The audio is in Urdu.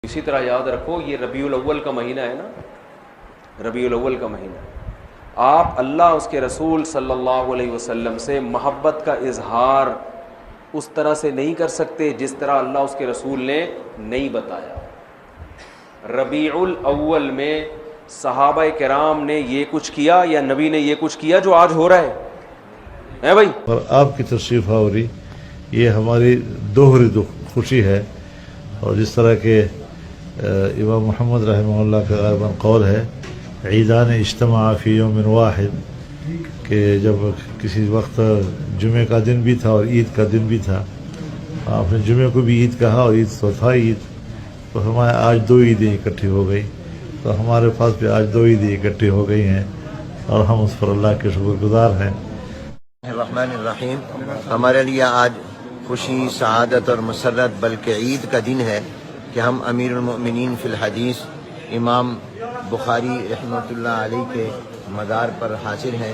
اسی طرح یاد رکھو یہ ربیع الاول کا مہینہ ہے نا، ربیع الاول کا مہینہ، آپ اللہ اس کے رسول صلی اللہ علیہ وسلم سے محبت کا اظہار اس طرح سے نہیں کر سکتے جس طرح اللہ اس کے رسول نے نہیں بتایا۔ ربیع الاول میں صحابہ کرام نے یہ کچھ کیا یا نبی نے یہ کچھ کیا جو آج ہو رہا ہے بھائی؟ اور آپ کی تشریف آوری یہ ہماری دوہری خوشی ہے، اور جس طرح کہ امام محمد رحمہ اللہ کا غالباً قول ہے عیدان اجتماع فی یوم واحد، کہ جب کسی وقت جمعہ کا دن بھی تھا اور عید کا دن بھی تھا، آپ نے جمعہ کو بھی عید کہا اور عید تو تھا عید، تو ہمارے آج دو عیدیں اکٹھی ہو گئی، تو ہمارے پاس بھی آج دو عیدیں اکٹھی ہو گئی ہیں اور ہم اس پر اللہ کے شکر گزار ہیں۔ الرحمن الرحیم، ہمارے لیے آج خوشی، سعادت اور مسرت بلکہ عید کا دن ہے کہ ہم امیر المؤمنین فی الحدیث امام بخاری رحمۃ اللہ علیہ کے مزار پر حاضر ہیں